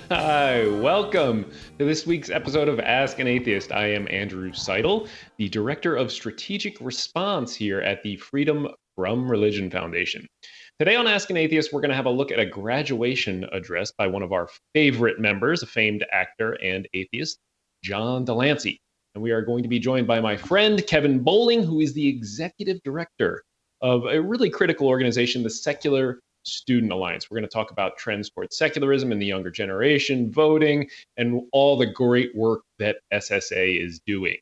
Hi, welcome to this week's episode of Ask an Atheist. I am Andrew Seidel, the Director of Strategic Response here at the Freedom from Religion Foundation. Today on Ask an Atheist, we're going to have a look at a graduation address by one of our favorite members, a famed actor and atheist, John de Lancie. And we are going to be joined by my friend, Kevin Bolling, who is the Executive Director of a really critical organization, the Secular Student Alliance. We're going to talk about trends towards secularism in the younger generation, voting, and all the great work that SSA is doing.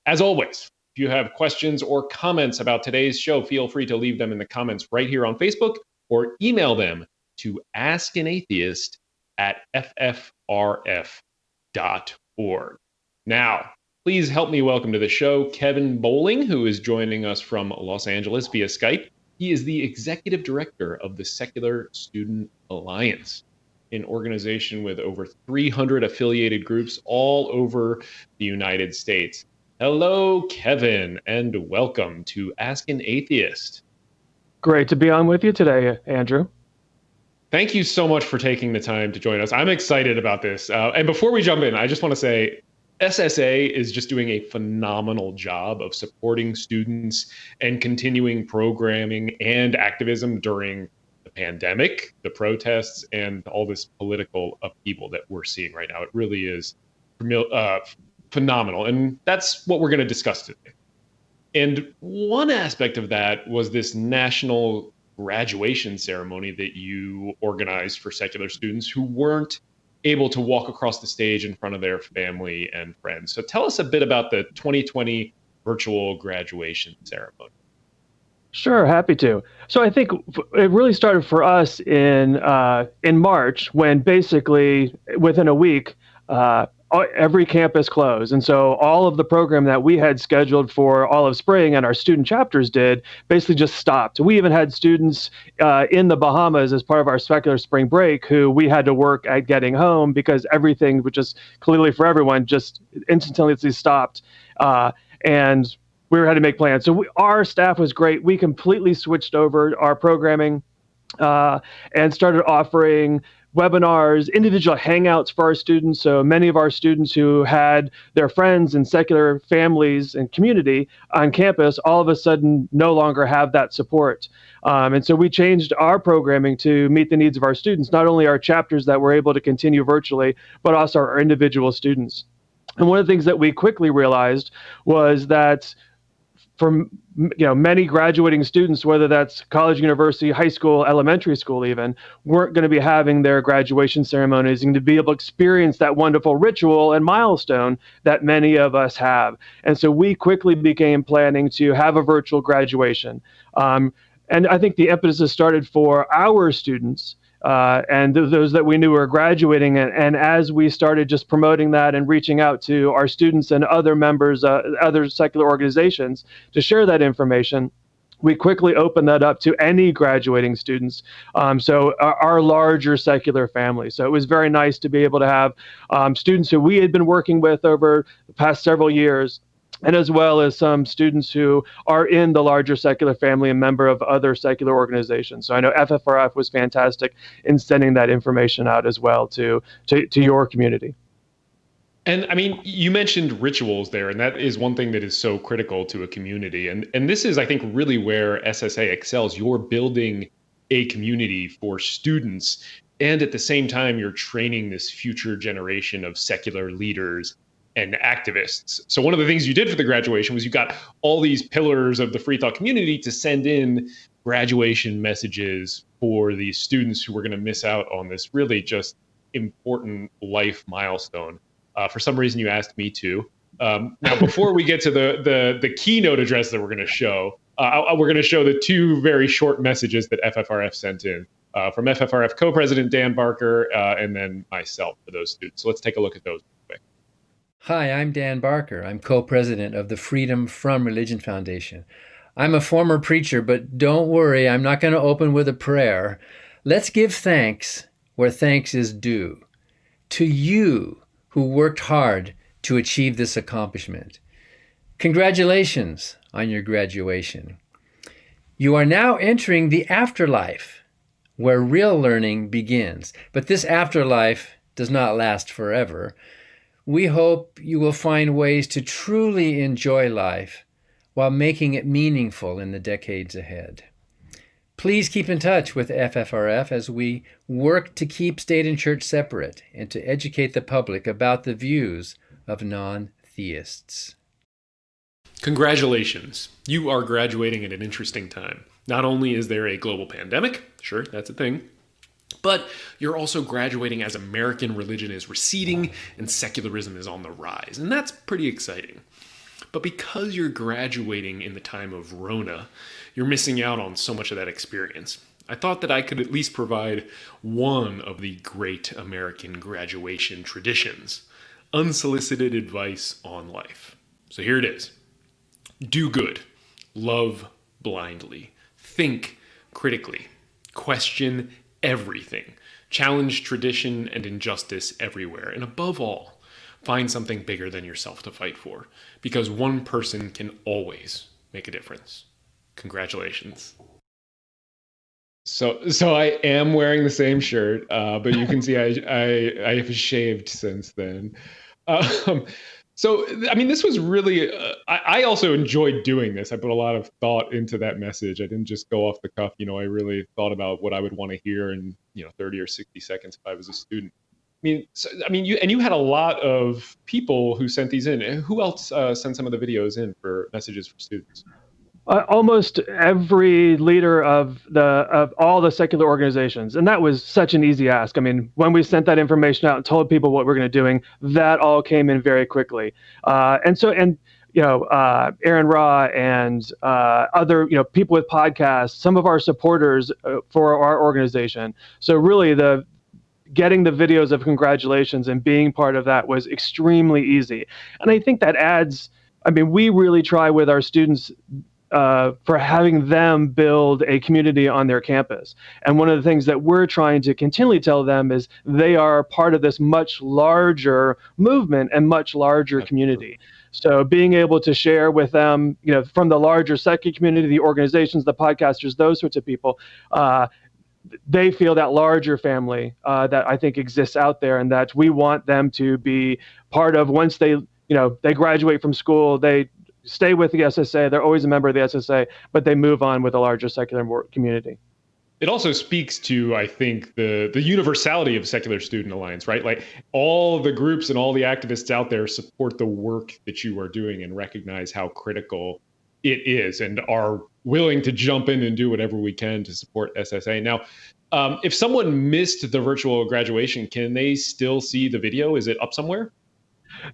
As always, if you have questions or comments about today's show, feel free to leave them in the comments right here on Facebook or email them to askanatheist@ffrf.org. Now, please help me welcome to the show Kevin Bolling, who is joining us from Los Angeles via Skype. He is the executive director of the Secular Student Alliance, an organization with over 300 affiliated groups all over the United States. Hello, Kevin, and welcome to Ask an Atheist. Great to be on with you today, Andrew. Thank you so much for taking the time to join us. I'm excited about this. And before we jump in, I just want to say SSA is just doing a phenomenal job of supporting students and continuing programming and activism during the pandemic, the protests, and all this political upheaval that we're seeing right now. It really is phenomenal. And that's what we're going to discuss today. And one aspect of that was this national graduation ceremony that you organized for secular students who weren't able to walk across the stage in front of their family and friends. So tell us a bit about the 2020 virtual graduation ceremony. Sure, happy to. So I think it really started for us in March, when basically within a week, every campus closed. And so all of the program that we had scheduled for all of spring and our student chapters did basically just stopped. We even had students in the Bahamas as part of our secular spring break who we had to work at getting home because everything, which is clearly for everyone, just instantaneously stopped. And we had to make plans. So our staff was great. We completely switched over our programming and started offering webinars, individual hangouts for our students. So many of our students who had their friends and secular families and community on campus all of a sudden no longer have that support. And so we changed our programming to meet the needs of our students, not only our chapters that were able to continue virtually, but also our individual students. And one of the things that we quickly realized was that for many graduating students, whether that's college, university, high school, elementary school even, weren't going to be having their graduation ceremonies and to be able to experience that wonderful ritual and milestone that many of us have. And so we quickly began planning to have a virtual graduation. And I think the impetus started for our students and those that we knew were graduating. And as we started just promoting that and reaching out to our students and other members, other secular organizations to share that information, we quickly opened that up to any graduating students. So our larger secular family. So it was very nice to be able to have students who we had been working with over the past several years, and as well as some students who are in the larger secular family and member of other secular organizations. So I know FFRF was fantastic in sending that information out as well to your community. And I mean, you mentioned rituals there, and that is one thing that is so critical to a community. And this is, I think, really where SSA excels. You're building a community for students, and at the same time, you're training this future generation of secular leaders and activists. So one of the things you did for the graduation was you got all these pillars of the free thought community to send in graduation messages for these students who were going to miss out on this really just important life milestone. For some reason, you asked me to. Now, before we get to the keynote address that we're going to show, we're going to show the two very short messages that FFRF sent in from FFRF co-president Dan Barker and then myself for those students. So let's take a look at those. Hi, I'm Dan Barker. I'm co-president of the Freedom from Religion Foundation. I'm a former preacher, but don't worry, I'm not going to open with a prayer. Let's give thanks where thanks is due. To you who worked hard to achieve this accomplishment. Congratulations on your graduation. You are now entering the afterlife, where real learning begins. But this afterlife does not last forever. We hope you will find ways to truly enjoy life while making it meaningful in the decades ahead. Please keep in touch with FFRF as we work to keep state and church separate and to educate the public about the views of non-theists. Congratulations. You are graduating at an interesting time. Not only is there a global pandemic, sure, that's a thing, but you're also graduating as American religion is receding and secularism is on the rise, and that's pretty exciting. But because you're graduating in the time of Rona, you're missing out on so much of that experience. I thought that I could at least provide one of the great American graduation traditions, unsolicited advice on life. So here it is. Do good. Love blindly. Think critically. Question everything. Challenge tradition and injustice everywhere. And above all, find something bigger than yourself to fight for, because one person can always make a difference. Congratulations. So I am wearing the same shirt, but you can see I have shaved since then. So, I mean, this was really, I also enjoyed doing this. I put a lot of thought into that message. I didn't just go off the cuff. I really thought about what I would want to hear in, 30 or 60 seconds if I was a student. You had a lot of people who sent these in. Who else sent some of the videos in for messages for students? Almost every leader of all the secular organizations, and that was such an easy ask. I mean, when we sent that information out and told people what we're going to be doing, that all came in very quickly. Aaron Ra and other people with podcasts, some of our supporters for our organization. So really, getting the videos of congratulations and being part of that was extremely easy. And I think that adds. I mean, we really try with our students. For having them build a community on their campus. And one of the things that we're trying to continually tell them is they are part of this much larger movement and much larger community. So being able to share with them, from the larger secular community, the organizations, the podcasters, those sorts of people, they feel that larger family that I think exists out there, and that we want them to be part of. Once they graduate from school, they stay with the SSA. They're always a member of the SSA, but they move on with a larger secular community. It also speaks to, I think, the universality of Secular Student Alliance, right? Like, all the groups and all the activists out there support the work that you are doing and recognize how critical it is and are willing to jump in and do whatever we can to support SSA. Now, if someone missed the virtual graduation, can they still see the video? Is it up somewhere?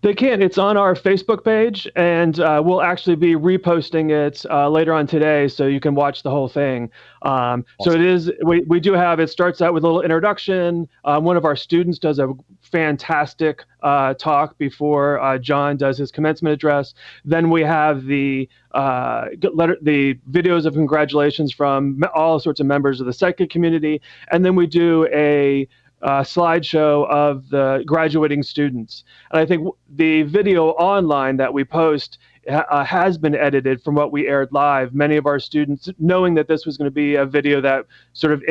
They can. It's on our Facebook page, and we'll actually be reposting it later on today, so you can watch the whole thing. Awesome. So it is. We do have. It starts out with a little introduction. One of our students does a fantastic talk before John does his commencement address. Then we have the videos of congratulations from all sorts of members of the secular community, and then we do a slideshow of the graduating students. And I think the video online that we post has been edited from what we aired live. Many of our students, knowing that this was going to be a video that sort of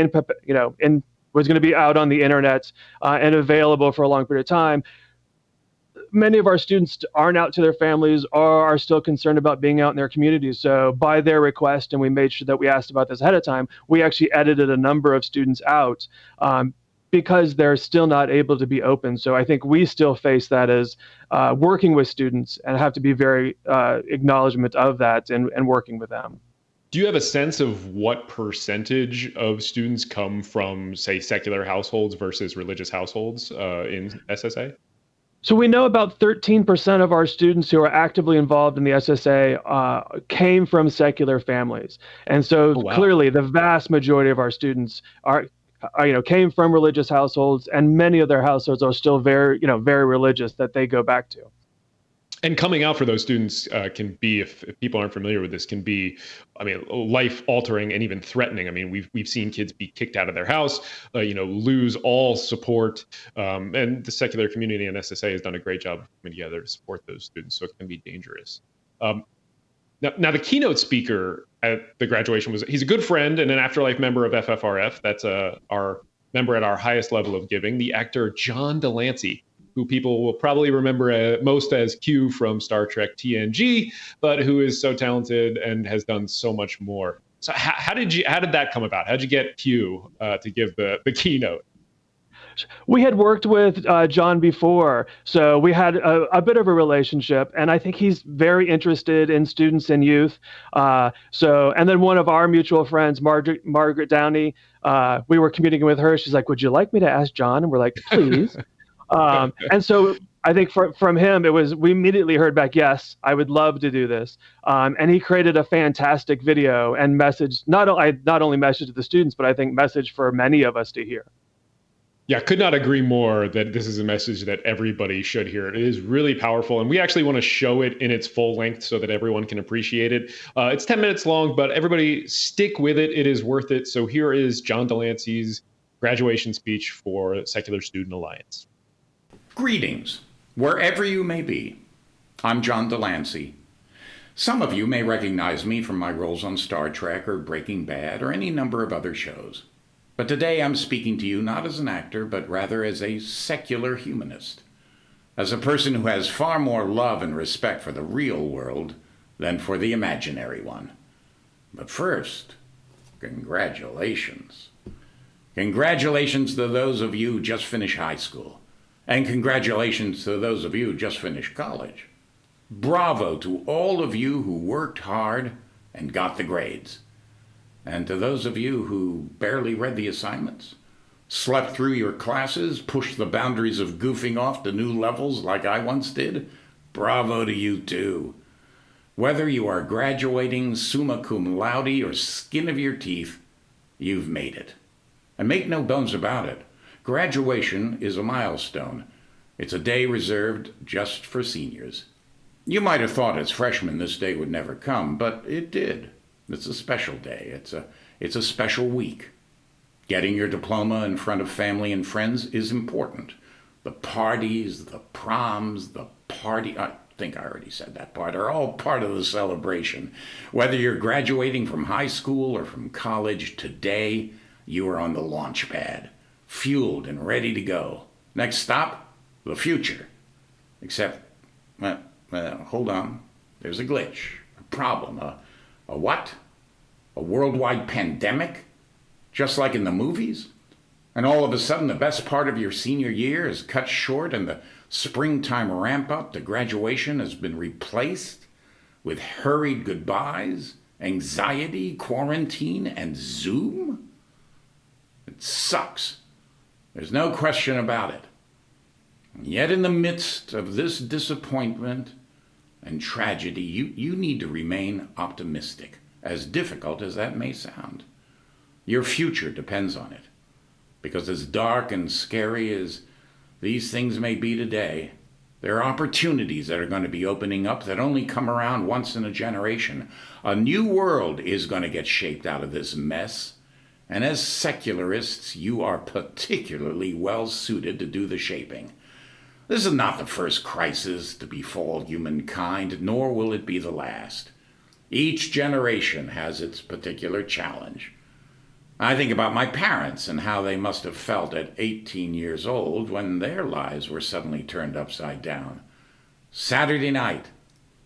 was going to be out on the internet and available for a long period of time, many of our students aren't out to their families or are still concerned about being out in their communities. So by their request, and we made sure that we asked about this ahead of time, we actually edited a number of students out because they're still not able to be open. So I think we still face that as working with students and have to be very acknowledgement of that and working with them. Do you have a sense of what percentage of students come from, say, secular households versus religious households in SSA? So we know about 13% of our students who are actively involved in the SSA came from secular families. And so Clearly the vast majority of our students came from religious households, and many of their households are still very religious that they go back to. And coming out for those students can be, if people aren't familiar with this, can be, life altering and even threatening. I mean, we've seen kids be kicked out of their house, lose all support, and the secular community and SSA has done a great job coming together to support those students. So it can be dangerous. Now, the keynote speaker at the graduation he's a good friend and an Afterlife member of FFRF. That's our member at our highest level of giving, the actor John de Lancie, who people will probably remember most as Q from Star Trek TNG, but who is so talented and has done so much more. So how did that come about? How did you get Q to give the keynote? We had worked with John before, so we had a bit of a relationship, and I think he's very interested in students and youth. And then one of our mutual friends, Margaret Downey, we were communicating with her. She's like, "Would you like me to ask John?" And we're like, "Please." And so I think from him, we immediately heard back, "Yes, I would love to do this." And he created a fantastic video and message, not only message to the students, but I think message for many of us to hear. Yeah, could not agree more that this is a message that everybody should hear. It is really powerful, and we actually want to show it in its full length so that everyone can appreciate it. It's 10 minutes long, but everybody stick with it. It is worth it. So here is John de Lancie's graduation speech for Secular Student Alliance. Greetings, wherever you may be. I'm John de Lancie. Some of you may recognize me from my roles on Star Trek or Breaking Bad or any number of other shows. But today I'm speaking to you not as an actor, but rather as a secular humanist, as a person who has far more love and respect for the real world than for the imaginary one. But first, congratulations. Congratulations to those of you who just finished high school, and congratulations to those of you who just finished college. Bravo to all of you who worked hard and got the grades. And to those of you who barely read the assignments, slept through your classes, pushed the boundaries of goofing off to new levels like I once did, bravo to you too. Whether you are graduating summa cum laude or skin of your teeth, you've made it. And make no bones about it, graduation is a milestone. It's a day reserved just for seniors. You might have thought as freshmen this day would never come, but it did. It's a special day. It's a special week. Getting your diploma in front of family and friends is important. The parties, the proms, I think I already said that part, are all part of the celebration. Whether you're graduating from high school or from college, today you are on the launch pad, fueled and ready to go. Next stop, the future. Except, hold on. There's a glitch, a problem, a what? A worldwide pandemic? Just like in the movies? And all of a sudden the best part of your senior year is cut short and the springtime ramp up to graduation has been replaced with hurried goodbyes, anxiety, quarantine, and Zoom? It sucks. There's no question about it. And yet in the midst of this disappointment and tragedy, you need to remain optimistic, as difficult as that may sound. Your future depends on it, because as dark and scary as these things may be today, there are opportunities that are going to be opening up that only come around once in a generation. A new world is going to get shaped out of this mess, and as secularists, you are particularly well suited to do the shaping. This is not the first crisis to befall humankind, nor will it be the last. Each generation has its particular challenge. I think about my parents and how they must have felt at 18 years old when their lives were suddenly turned upside down. Saturday night,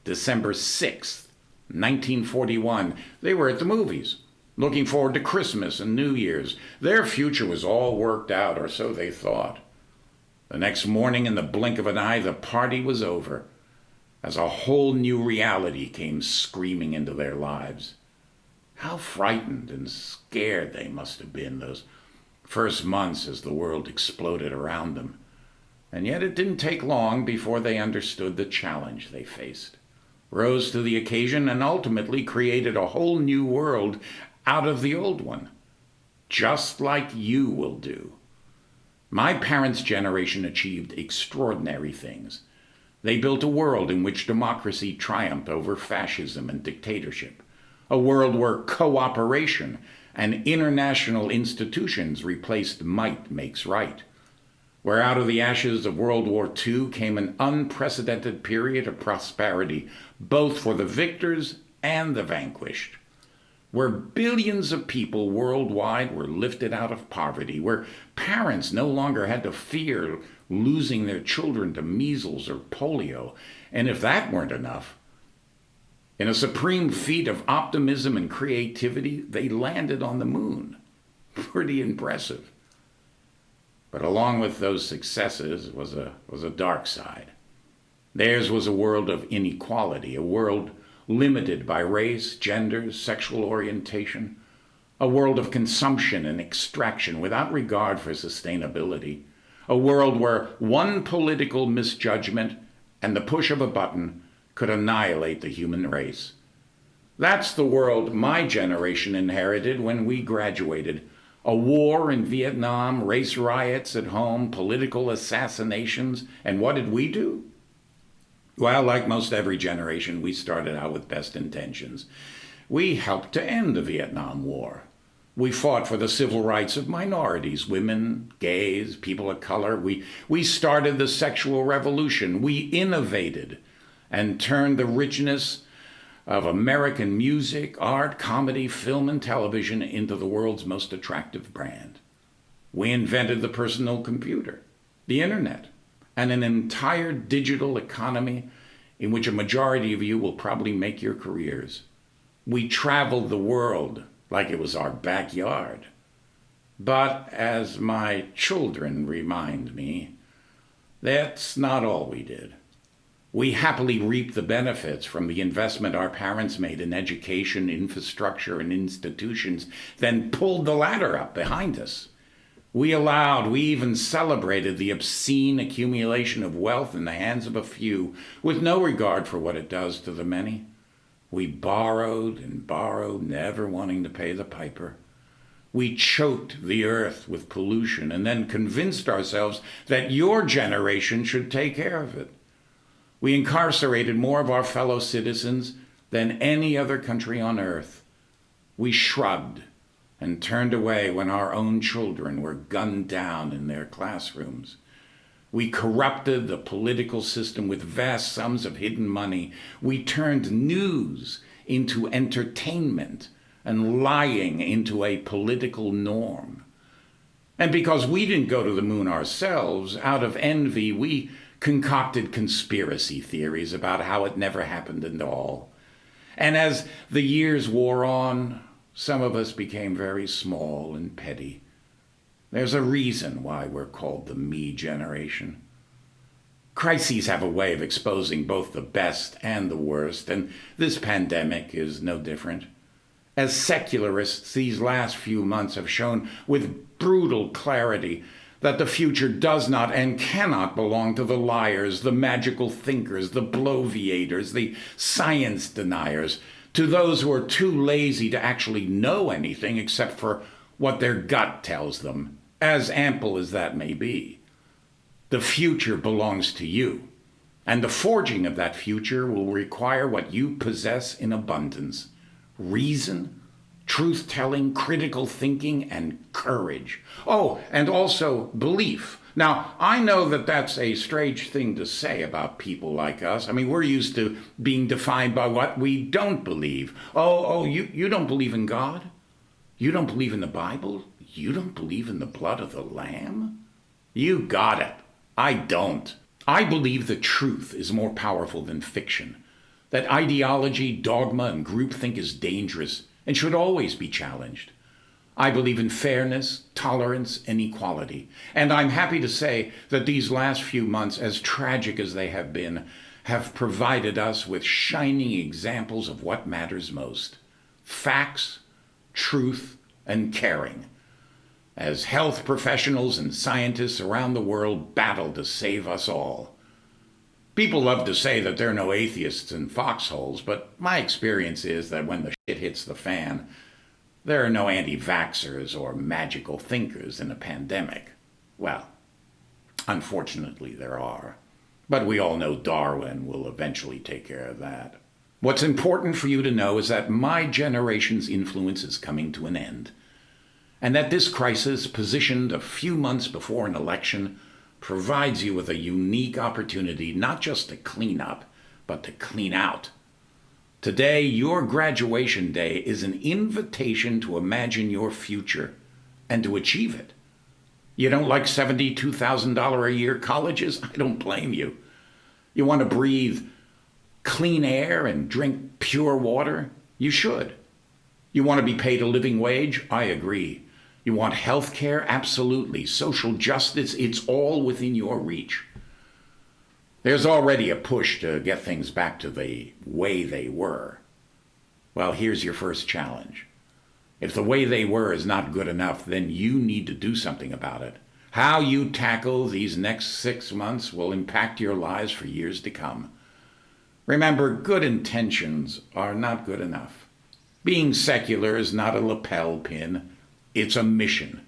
December 6th, 1941, they were at the movies, looking forward to Christmas and New Year's. Their future was all worked out, or so they thought. The next morning, in the blink of an eye, the party was over, as a whole new reality came screaming into their lives. How frightened and scared they must have been those first months as the world exploded around them. And yet it didn't take long before they understood the challenge they faced, rose to the occasion, and ultimately created a whole new world out of the old one, just like you will do. My parents' generation achieved extraordinary things. They built a world in which democracy triumphed over fascism and dictatorship, a world where cooperation and international institutions replaced might makes right, where out of the ashes of World War II came an unprecedented period of prosperity, both for the victors and the vanquished. where billions of people worldwide were lifted out of poverty, where parents no longer had to fear losing their children to measles or polio. And if that weren't enough, in a supreme feat of optimism and creativity, they landed on the moon. Pretty impressive. But along with those successes was a dark side. Theirs was a world of inequality, a world limited by race, gender, sexual orientation, a world of consumption and extraction without regard for sustainability, a world where one political misjudgment and the push of a button could annihilate the human race. That's the world my generation inherited when we graduated. A war in Vietnam, race riots at home, political assassinations, and what did we do? Well, like most every generation, we started out with best intentions. We helped to end the Vietnam War. We fought for the civil rights of minorities, women, gays, people of color. We started the sexual revolution. We innovated and turned the richness of American music, art, comedy, film, and television into the world's most attractive brand. We invented the personal computer, the internet, and an entire digital economy in which a majority of you will probably make your careers. We traveled the world like it was our backyard. But as my children remind me, that's not all we did. We happily reaped the benefits from the investment our parents made in education, infrastructure, and institutions, then pulled the ladder up behind us. We even celebrated the obscene accumulation of wealth in the hands of a few, with no regard for what it does to the many. We borrowed and borrowed, never wanting to pay the piper. We choked the earth with pollution and then convinced ourselves that your generation should take care of it. We incarcerated more of our fellow citizens than any other country on earth. We shrugged and turned away when our own children were gunned down in their classrooms. We corrupted the political system with vast sums of hidden money. We turned news into entertainment and lying into a political norm. And because we didn't go to the moon ourselves, out of envy, we concocted conspiracy theories about how it never happened at all. And as the years wore on, some of us became very small and petty. There's a reason why we're called the me generation. Crises have a way of exposing both the best and the worst, and this pandemic is no different. As secularists, these last few months have shown with brutal clarity that the future does not and cannot belong to the liars, the magical thinkers, the bloviators, the science deniers, to those who are too lazy to actually know anything except for what their gut tells them, as ample as that may be. The future belongs to you, and the forging of that future will require what you possess in abundance: reason, truth-telling, critical thinking, and courage. Oh, and also belief. Now, I know that that's a strange thing to say about people like us. I mean, we're used to being defined by what we don't believe. You don't believe in God? You don't believe in the Bible? You don't believe in the blood of the Lamb? You got it. I don't. I believe that truth is more powerful than fiction, that ideology, dogma, and groupthink is dangerous and should always be challenged. I believe in fairness, tolerance, and equality. And I'm happy to say that these last few months, as tragic as they have been, have provided us with shining examples of what matters most: facts, truth, and caring, as health professionals and scientists around the world battle to save us all. People love to say that there are no atheists in foxholes, but my experience is that when the shit hits the fan, there are no anti-vaxxers or magical thinkers in a pandemic. Well, unfortunately there are. But we all know Darwin will eventually take care of that. What's important for you to know is that my generation's influence is coming to an end, and that this crisis, positioned a few months before an election, provides you with a unique opportunity not just to clean up, but to clean out. Today, your graduation day is an invitation to imagine your future and to achieve it. You don't like $72,000 a year colleges? I don't blame you. You want to breathe clean air and drink pure water? You should. You want to be paid a living wage? I agree. You want health care? Absolutely. Social justice? It's all within your reach. There's already a push to get things back to the way they were. Well, here's your first challenge. If the way they were is not good enough, then you need to do something about it. How you tackle these next 6 months will impact your lives for years to come. Remember, good intentions are not good enough. Being secular is not a lapel pin. It's a mission.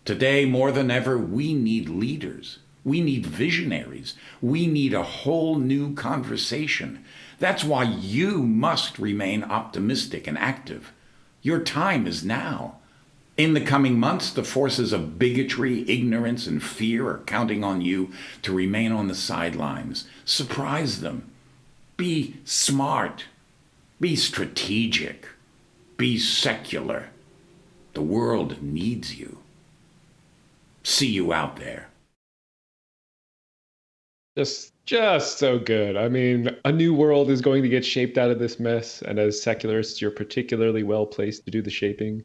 Today, more than ever, we need leaders. We need visionaries. We need a whole new conversation. That's why you must remain optimistic and active. Your time is now. In the coming months, the forces of bigotry, ignorance, and fear are counting on you to remain on the sidelines. Surprise them. Be smart. Be strategic. Be secular. The world needs you. See you out there. Just so good. I mean, a new world is going to get shaped out of this mess, and as secularists, you're particularly well placed to do the shaping.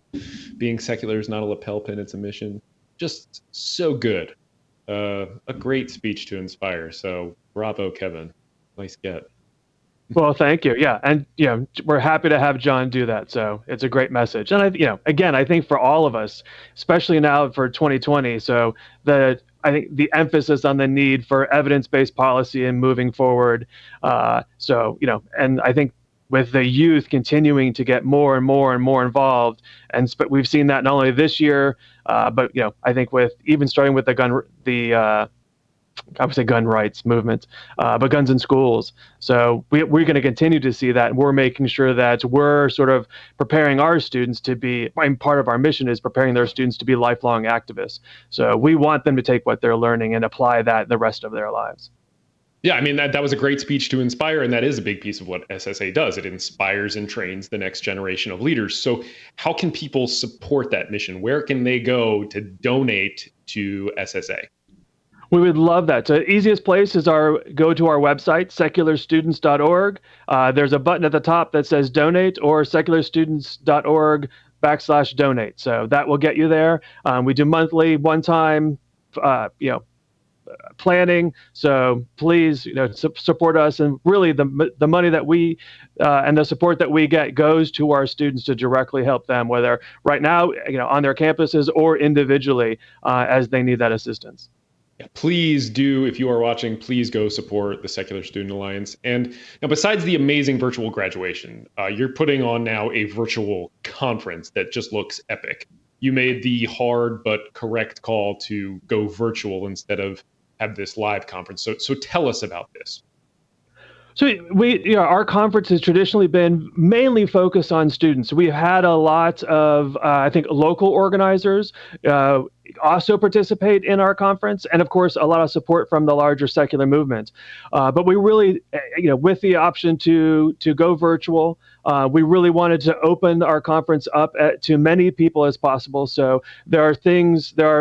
Being secular is not a lapel pin, it's a mission. Just so good. A great speech to inspire. So bravo, Kevin. Nice get. Well, thank you. Yeah, and we're happy to have John do that. So it's a great message. And again, I think for all of us, especially now for 2020, I think the emphasis on the need for evidence-based policy and moving forward. And I think with the youth continuing to get more and more and more involved, and we've seen that not only this year, but I think with even starting with I would say gun rights movement, but guns in schools. So we're going to continue to see that. And we're making sure that we're sort of preparing our students to be, and part of our mission is preparing their students to be lifelong activists. So we want them to take what they're learning and apply that the rest of their lives. Yeah, I mean, that was a great speech to inspire, and that is a big piece of what SSA does. It inspires and trains the next generation of leaders. So how can people support that mission? Where can they go to donate to SSA? We would love that. So the easiest place is go to our website, secularstudents.org. There's a button at the top that says donate, or secularstudents.org/donate. So that will get you there. We do monthly, one-time, planning. So please, support us. And really, the money that we and the support that we get goes to our students to directly help them, whether right now, on their campuses or individually, as they need that assistance. Please do, if you are watching, please go support the Secular Student Alliance. And now, besides the amazing virtual graduation, you're putting on now a virtual conference that just looks epic. You made the hard but correct call to go virtual instead of have this live conference. So tell us about this. So our conference has traditionally been mainly focused on students. We've had a lot of, I think, local organizers also participate in our conference, and of course, a lot of support from the larger secular movement. But we really, with the option to go virtual, we really wanted to open our conference up to many people as possible. So there are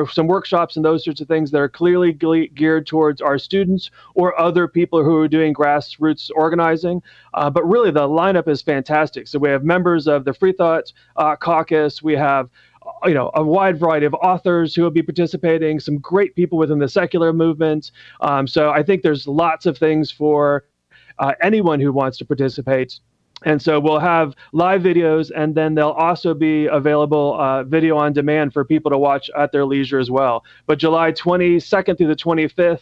some workshops and those sorts of things that are clearly geared towards our students or other people who are doing grassroots organizing. But really, the lineup is fantastic. So we have members of the Free Thought Caucus. We have a wide variety of authors who will be participating, some great people within the secular movement. So I think there's lots of things for anyone who wants to participate. And so we'll have live videos, and then they'll also be available video on demand for people to watch at their leisure as well. But July 22nd through the 25th,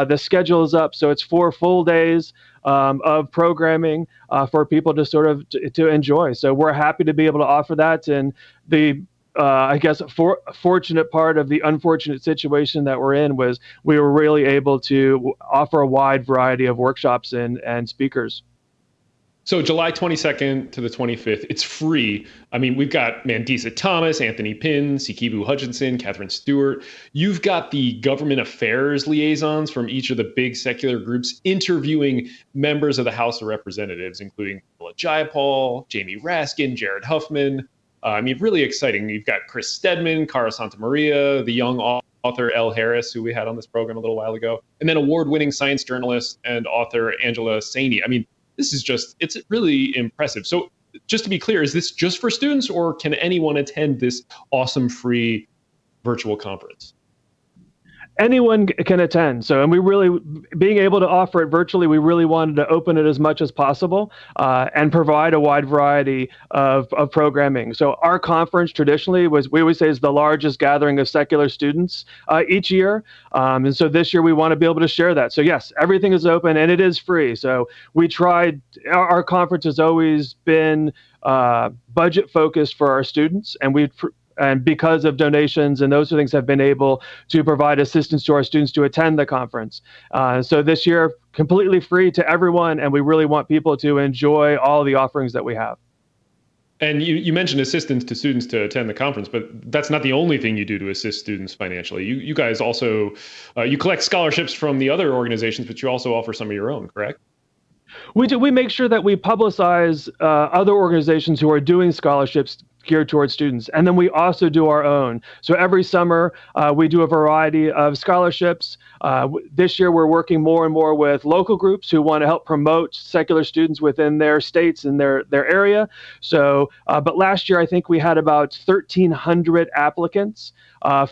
the schedule is up. So it's 4 full days of programming for people to sort of to enjoy. So we're happy to be able to offer that. And the fortunate part of the unfortunate situation that we're in was we were really able to offer a wide variety of workshops and speakers. So July 22nd to the 25th, it's free. I mean, we've got Mandisa Thomas, Anthony Pinn, Sikivu Hutchinson, Catherine Stewart. You've got the government affairs liaisons from each of the big secular groups interviewing members of the House of Representatives, including Willa Jayapal, Jamie Raskin, Jared Huffman. I mean, really exciting. You've got Chris Stedman, Cara Santamaria, the young author Elle Harris, who we had on this program a little while ago, and then award-winning science journalist and author Angela Saini. I mean, this is it's really impressive. So just to be clear, is this just for students, or can anyone attend this awesome free virtual conference? Anyone can attend. So, and we really, being able to offer it virtually, we really wanted to open it as much as possible and provide a wide variety of programming. So our conference traditionally we always say is the largest gathering of secular students each year. And so this year we want to be able to share that. So yes, everything is open and it is free. So we tried, our conference has always been budget focused for our students, and because of donations and those things have been able to provide assistance to our students to attend the conference. So this year, completely free to everyone, and we really want people to enjoy all the offerings that we have. And you mentioned assistance to students to attend the conference, but that's not the only thing you do to assist students financially. You guys also, you collect scholarships from the other organizations, but you also offer some of your own, correct? We do. We make sure that we publicize other organizations who are doing scholarships geared towards students. And then we also do our own. So every summer, we do a variety of scholarships. This year, we're working more and more with local groups who want to help promote secular students within their states and their area. So, but last year, I think we had about 1,300 applicants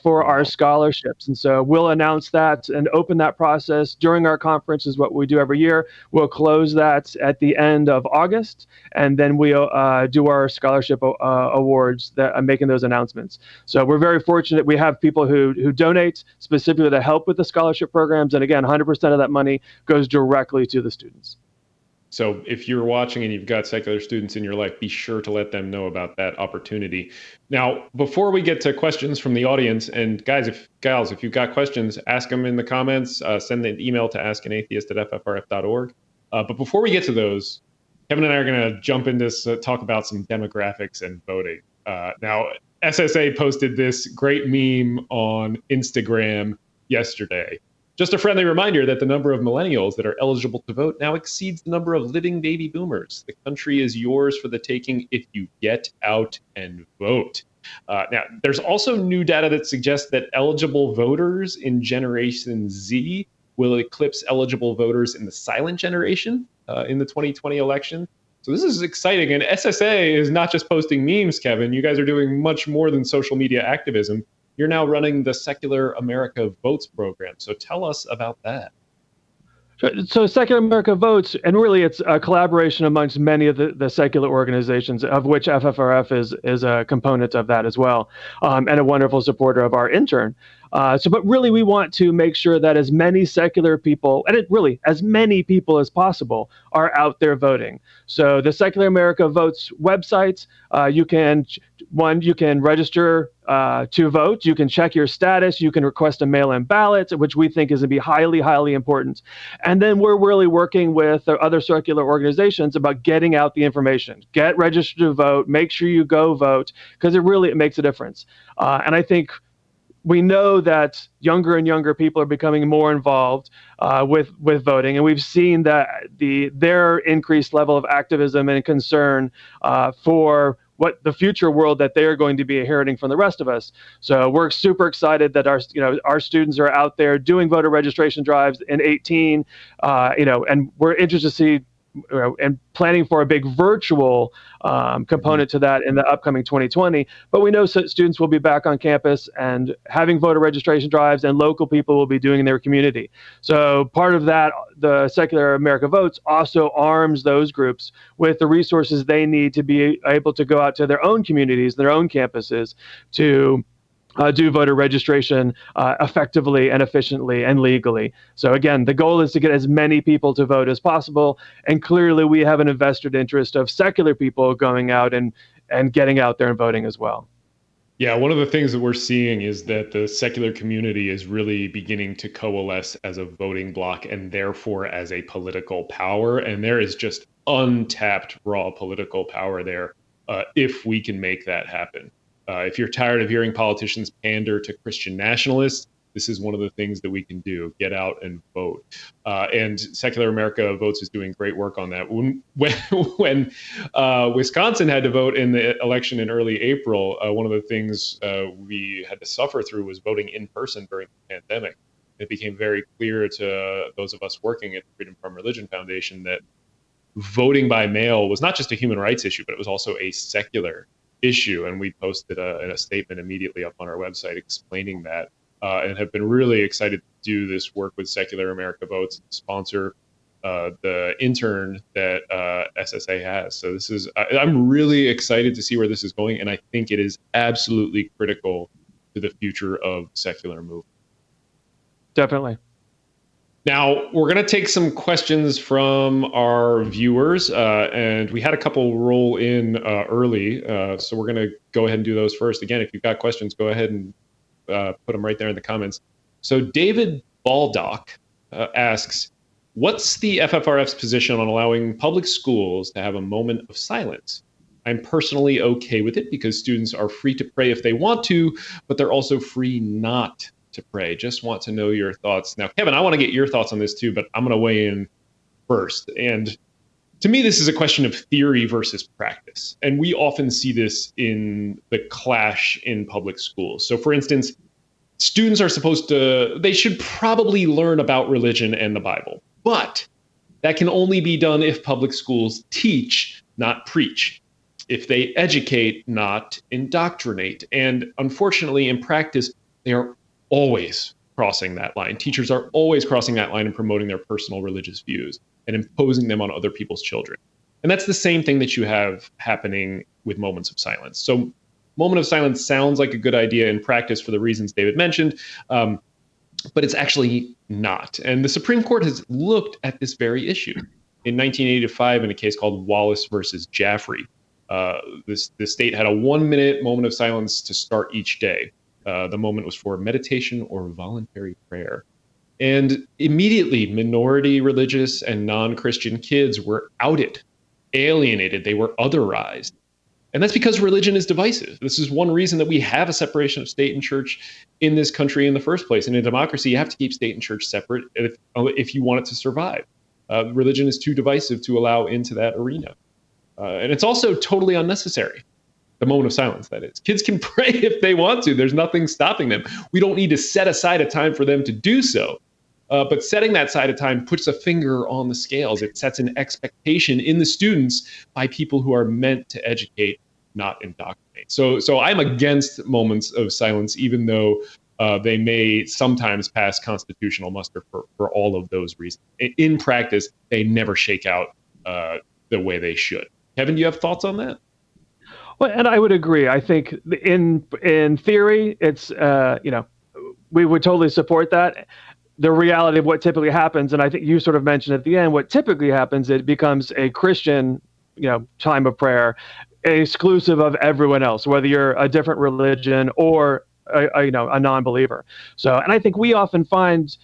for our scholarships. And so we'll announce that and open that process during our conference is what we do every year. We'll close that at the end of August, and then we'll do our scholarship awards that are making those announcements. So we're very fortunate. We have people who donate specifically to help with the scholarship programs. And again, 100% of that money goes directly to the students. So if you're watching and you've got secular students in your life, be sure to let them know about that opportunity. Now, before we get to questions from the audience, and gals, if you've got questions, ask them in the comments, send an email to askanatheist@ffrf.org. But before we get to those, Kevin and I are going to jump into talk about some demographics and voting. Now, SSA posted this great meme on Instagram yesterday. Just a friendly reminder that the number of millennials that are eligible to vote now exceeds the number of living baby boomers. The country is yours for the taking if you get out and vote. Now, there's also new data that suggests that eligible voters in Generation Z will eclipse eligible voters in the silent generation in the 2020 election. So this is exciting. And SSA is not just posting memes, Kevin. You guys are doing much more than social media activism. You're now running the Secular America Votes program. So tell us about that. So Secular America Votes, and really it's a collaboration amongst many of the secular organizations, of which FFRF is a component of that as well, and a wonderful supporter of our intern. But really we want to make sure that as many secular people, and as many people as possible, are out there voting. So the Secular America Votes website, you can register to vote. You can check your status. You can request a mail-in ballot, which we think is going to be highly, highly important. And then we're really working with other secular organizations about getting out the information. Get registered to vote. Make sure you go vote, because it makes a difference. And I think we know that younger and younger people are becoming more involved with voting, and we've seen that their increased level of activism and concern for what the future world that they are going to be inheriting from the rest of us. So we're super excited that our students are out there doing voter registration drives in 2018, and we're interested to see and planning for a big virtual component to that in the upcoming 2020. But we know students will be back on campus and having voter registration drives, and local people will be doing in their community. So part of that, the Secular America Votes also arms those groups with the resources they need to be able to go out to their own communities, their own campuses, to do voter registration effectively and efficiently and legally. So again, the goal is to get as many people to vote as possible. And clearly we have an invested interest of secular people going out and getting out there and voting as well. Yeah, one of the things that we're seeing is that the secular community is really beginning to coalesce as a voting bloc and therefore as a political power. And there is just untapped raw political power there if we can make that happen. If you're tired of hearing politicians pander to Christian nationalists, this is one of the things that we can do. Get out and vote. And Secular America Votes is doing great work on that. When Wisconsin had to vote in the election in early April, one of the things we had to suffer through was voting in person during the pandemic. It became very clear to those of us working at the Freedom from Religion Foundation that voting by mail was not just a human rights issue, but it was also a secular issue. And we posted a statement immediately up on our website explaining that. And have been really excited to do this work with Secular America Votes, sponsor the intern that SSA has. So I'm really excited to see where this is going, and I think it is absolutely critical to the future of secular movement. Definitely. Now, we're going to take some questions from our viewers, and we had a couple roll in early, so we're going to go ahead and do those first. Again, if you've got questions, go ahead and put them right there in the comments. So David Baldock asks, what's the FFRF's position on allowing public schools to have a moment of silence? I'm personally okay with it because students are free to pray if they want to, but they're also free not to pray. Just want to know your thoughts. Now, Kevin, I want to get your thoughts on this too, but I'm going to weigh in first. And to me, this is a question of theory versus practice. And we often see this in the clash in public schools. So for instance, students are they should probably learn about religion and the Bible, but that can only be done if public schools teach, not preach. If they educate, not indoctrinate. And unfortunately, in practice, they are always crossing that line. Teachers are always crossing that line and promoting their personal religious views and imposing them on other people's children. And that's the same thing that you have happening with moments of silence. So moment of silence sounds like a good idea in practice for the reasons David mentioned, but it's actually not. And the Supreme Court has looked at this very issue. In 1985, in a case called Wallace versus Jaffrey, the state had a 1-minute moment of silence to start each day. The moment was for meditation or voluntary prayer. And immediately, minority religious and non-Christian kids were outed, alienated, they were otherized. And that's because religion is divisive. This is one reason that we have a separation of state and church in this country in the first place. In a democracy, you have to keep state and church separate if you want it to survive. Religion is too divisive to allow into that arena. And it's also totally unnecessary. The moment of silence, that is. Kids can pray if they want to. There's nothing stopping them. We don't need to set aside a time for them to do so. But setting that side of time puts a finger on the scales. It sets an expectation in the students by people who are meant to educate, not indoctrinate. So I'm against moments of silence, even though they may sometimes pass constitutional muster for all of those reasons. In practice, they never shake out the way they should. Kevin, do you have thoughts on that? Well, and I would agree. I think in theory, it's we would totally support that. The reality of what typically happens, and I think you sort of mentioned at the end, what typically happens, it becomes a Christian, time of prayer, exclusive of everyone else, whether you're a different religion or a non-believer. So, and I think we often find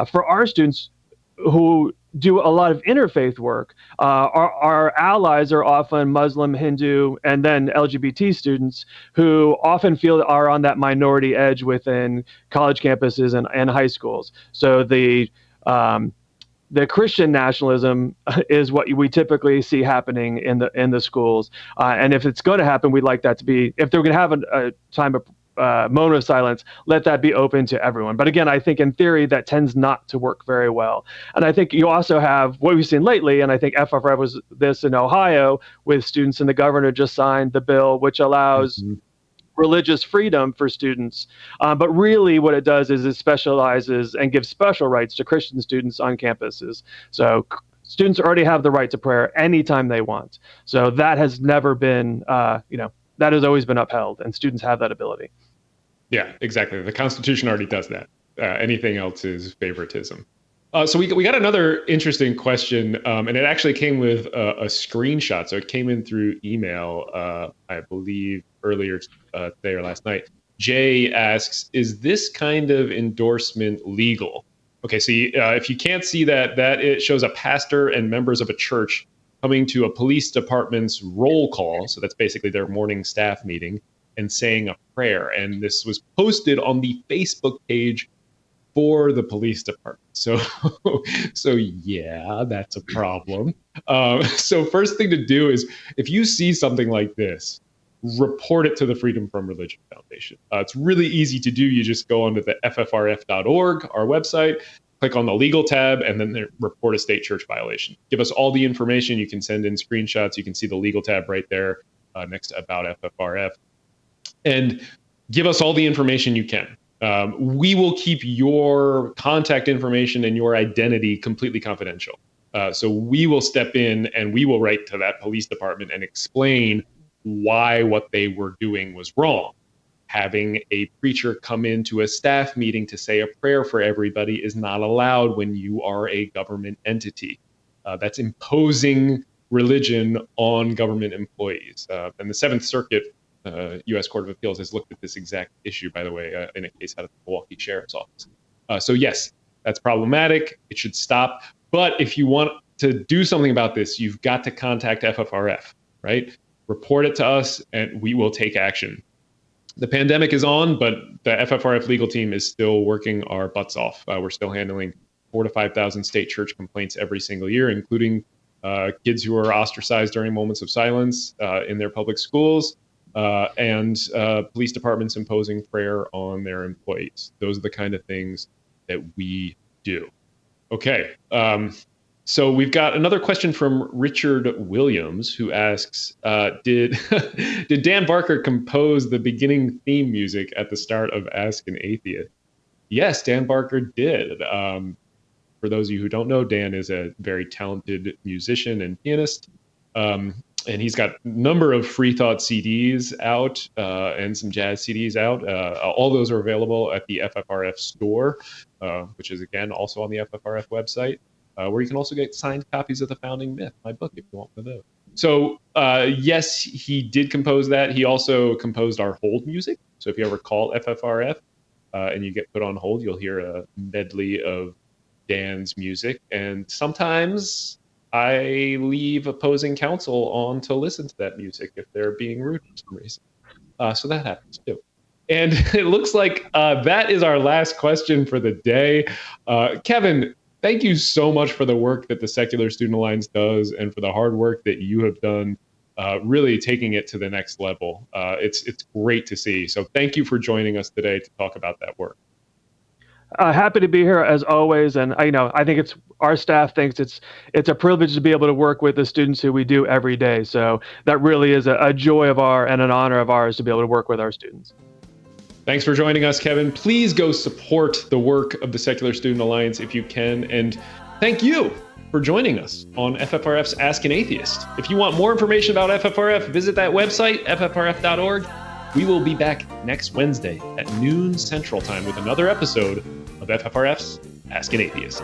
for our students who do a lot of interfaith work, our allies are often Muslim, Hindu, and then LGBT students who often feel are on that minority edge within college campuses and high schools. So the Christian nationalism is what we typically see happening in the schools. And if it's going to happen, we'd like that to be, if they're going to have a time of moment of silence, let that be open to everyone. But again, I think in theory that tends not to work very well. And I think you also have what we've seen lately, and I think FFRF was this in Ohio with students, and the governor just signed the bill which allows religious freedom for students. But really what it does is it specializes and gives special rights to Christian students on campuses. So students already have the right to prayer anytime they want. So that has never been, that has always been upheld, and students have that ability. Yeah, exactly. The Constitution already does that. Anything else is favoritism. So we got another interesting question, and it actually came with a screenshot. So it came in through email, I believe, earlier today or last night. Jay asks, is this kind of endorsement legal? Okay, so if you can't see that, it shows a pastor and members of a church coming to a police department's roll call. So that's basically their morning staff meeting, and saying a prayer. And this was posted on the Facebook page for the police department. So yeah, that's a problem. So first thing to do is, if you see something like this, report it to the Freedom from Religion Foundation. It's really easy to do. You just go onto the FFRF.org, our website, click on the legal tab, and then report a state church violation. Give us all the information. You can send in screenshots. You can see the legal tab right there next to About FFRF. And give us all the information you can. We will keep your contact information and your identity completely confidential. So we will step in and we will write to that police department and explain why what they were doing was wrong. Having a preacher come into a staff meeting to say a prayer for everybody is not allowed when you are a government entity. That's imposing religion on government employees. And the Seventh Circuit U.S. Court of Appeals has looked at this exact issue, by the way, in a case out of the Milwaukee Sheriff's Office. So yes, that's problematic. It should stop. But if you want to do something about this, you've got to contact FFRF, right? Report it to us and we will take action. The pandemic is on, but the FFRF legal team is still working our butts off. We're still handling 4,000 to 5,000 state church complaints every single year, including kids who are ostracized during moments of silence in their public schools, and police departments imposing prayer on their employees. Those are the kind of things that we do. Okay. So we've got another question from Richard Williams, who asks, did Dan Barker compose the beginning theme music at the start of Ask an Atheist? Yes, Dan Barker did. For those of you who don't know, Dan is a very talented musician and pianist. And he's got a number of Free Thought CDs out and some jazz CDs out. All those are available at the FFRF store, which is, again, also on the FFRF website, where you can also get signed copies of The Founding Myth, my book, if you want one of those. So, yes, he did compose that. He also composed our hold music. So if you ever call FFRF and you get put on hold, you'll hear a medley of Dan's music. And sometimes I leave opposing counsel on to listen to that music if they're being rude for some reason. So that happens too. And it looks like that is our last question for the day. Kevin, thank you so much for the work that the Secular Student Alliance does and for the hard work that you have done, really taking it to the next level. It's great to see. So thank you for joining us today to talk about that work. Happy to be here as always, and I think it's our staff thinks it's a privilege to be able to work with the students who we do every day. So that really is a joy of and an honor of ours to be able to work with our students. Thanks for joining us, Kevin. Please go support the work of the Secular Student Alliance if you can, and thank you for joining us on FFRF's Ask an Atheist. If you want more information about FFRF, visit that website, ffrf.org. We will be back next Wednesday at noon Central Time with another episode of FFRF's Ask an Atheist.